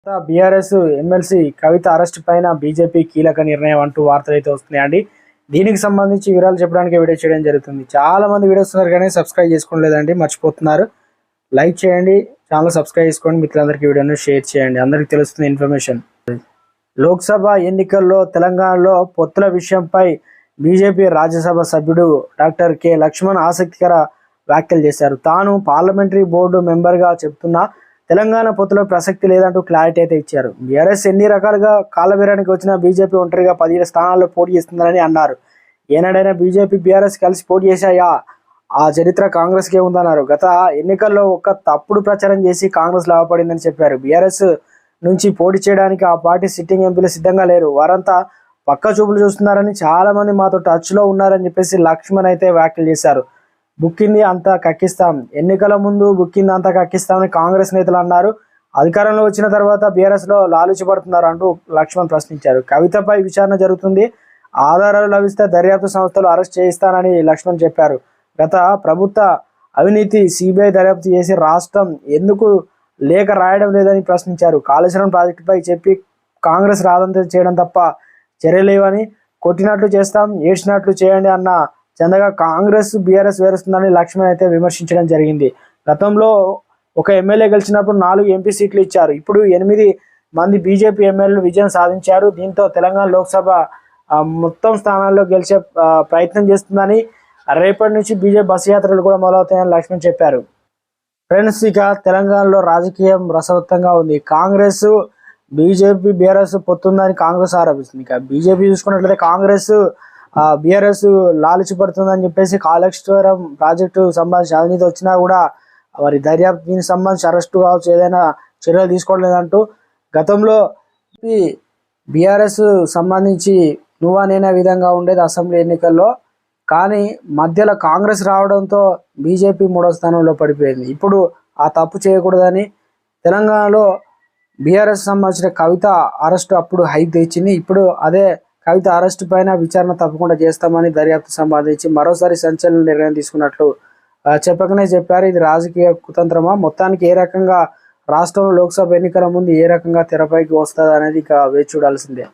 BRS MLC కవిత arrest పైన BJP కీలక నిర్ణయం అంటూ వార్తలు అయితే వస్తున్నాయండి. దీనికి సంబంధించి వివరాలు చెప్పడానికి వీడియో చేయడం జరుగుతుంది. చాలా మంది వీడియోస్ ఉన్నారు కానీ సబ్స్క్రైబ్ చేసుకోలేదండి, మర్చిపోతున్నారు. లైక్ చేయండి, ఛానల్ సబ్స్క్రైబ్ చేసుకోండి, మిత్రులందరికీ వీడియోని షేర్ చేయండి, అందరికీ తెలుస్తుంది ఇన్ఫర్మేషన్. లోక్సభ ఎన్నికల్లో తెలంగాణలో పొత్తుల విషయంపై బీజేపీ రాజ్యసభ సభ్యుడు డాక్టర్ కె లక్ష్మణ్ ఆసక్తికర వ్యాఖ్యలు చేశారు. తాను పార్లమెంటరీ బోర్డు మెంబర్గా చెప్తున్నా తెలంగాణ పొత్తులో ప్రసక్తి లేదంటూ క్లారిటీ అయితే ఇచ్చారు. బీఆర్ఎస్ ఎన్ని రకాలుగా కాలబేరానికి వచ్చినా బీజేపీ ఒంటరిగా 17 స్థానాల్లో పోటీ చేస్తుందని అన్నారు. ఏనాడైనా బీజేపీ బీఆర్ఎస్ కలిసి పోటీ చేశాయా? ఆ చరిత్ర కాంగ్రెస్కే ఉందన్నారు. గత ఎన్నికల్లో ఒక తప్పుడు ప్రచారం చేసి కాంగ్రెస్ లాభపడిందని చెప్పారు. బీఆర్ఎస్ నుంచి పోటీ చేయడానికి ఆ పార్టీ సిట్టింగ్ ఎంపీలు సిద్ధంగా లేరు, వారంతా పక్క చూపులు చూస్తున్నారని, చాలా మంది మాతో టచ్లో ఉన్నారని చెప్పేసి లక్ష్మణ్ అయితే వ్యాఖ్యలు చేశారు. బుక్కింది అంతా కక్కిస్తాం, ఎన్నికల ముందు బుక్కింది అంతా కక్కిస్తామని కాంగ్రెస్ నేతలు అన్నారు. అధికారంలో వచ్చిన తర్వాత బీఆర్ఎస్లో లాలూచి పడుతున్నారు అంటూ లక్ష్మణ్ ప్రశ్నించారు. కవితపై విచారణ జరుగుతుంది, ఆధారాలు లభిస్తే దర్యాప్తు సంస్థలు అరెస్ట్ చేయిస్తానని లక్ష్మణ్ చెప్పారు. గత ప్రభుత్వ అవినీతి సిబిఐ దర్యాప్తు చేసి రాష్ట్రం ఎందుకు లేఖ రాయడం లేదని ప్రశ్నించారు. కాళేశ్వరం ప్రాజెక్టుపై చెప్పి కాంగ్రెస్ రాదంతం చేయడం తప్ప చర్యలేవని, కొట్టినట్లు చేస్తాం, ఏడ్చినట్లు చేయండి అన్న చందగా కాంగ్రెస్ బీఆర్ఎస్ వేరుస్తుందని లక్ష్మణ్ అయితే విమర్శించడం జరిగింది. గతంలో ఒక ఎమ్మెల్యే గెలిచినప్పుడు 4 ఎంపీ సీట్లు ఇచ్చారు. ఇప్పుడు 8 మంది బీజేపీ ఎమ్మెల్యేలు విజయం సాధించారు. దీంతో తెలంగాణ లోక్సభ మొత్తం స్థానాల్లో గెలిచే ప్రయత్నం చేస్తుందని, రేపటి నుంచి బీజేపీ బస్సు యాత్రలు కూడా మొదలవుతాయని లక్ష్మణ్ చెప్పారు. ఫ్రెండ్స్, ఇక తెలంగాణలో రాజకీయం రసవత్తంగా ఉంది. కాంగ్రెస్ బీజేపీ బీఆర్ఎస్ పొత్తుందని కాంగ్రెస్ ఆరోపిస్తుంది. ఇక బీజేపీ చూసుకున్నట్లయితే కాంగ్రెస్ బీఆర్ఎస్ లాలచి పడుతుందని చెప్పేసి కాళేశ్వరం ప్రాజెక్టు సంబంధించి అవినీతి వచ్చినా కూడా వారి దర్యాప్తు దీనికి సంబంధించి అరెస్టు కావచ్చు, ఏదైనా చర్యలు తీసుకోవట్లేదంటూ గతంలో బీఆర్ఎస్ సంబంధించి నువ్వా నేనే విధంగా ఉండేది అసెంబ్లీ ఎన్నికల్లో. కానీ మధ్యలో కాంగ్రెస్ రావడంతో బీజేపీ 3వ స్థానంలో పడిపోయింది. ఇప్పుడు ఆ తప్పు చేయకూడదని తెలంగాణలో బీఆర్ఎస్ సంబంధించిన కవిత అరెస్టు అప్పుడు హైప్ తెచ్చింది. ఇప్పుడు అదే కవిత అరెస్టు పైన విచారణ తప్పకుండా చేస్తామని దర్యాప్తు సంబంధించి మరోసారి సంచలన నిర్ణయం తీసుకున్నట్లు చెప్పకనే చెప్పారు. ఇది రాజకీయ కుతంత్రమా? మొత్తానికి ఏ రకంగా రాష్ట్రంలో లోక్సభ ఎన్నికల ముందు ఏ రకంగా తెరపైకి వస్తుంది అనేది ఇక వేచి చూడాల్సిందే.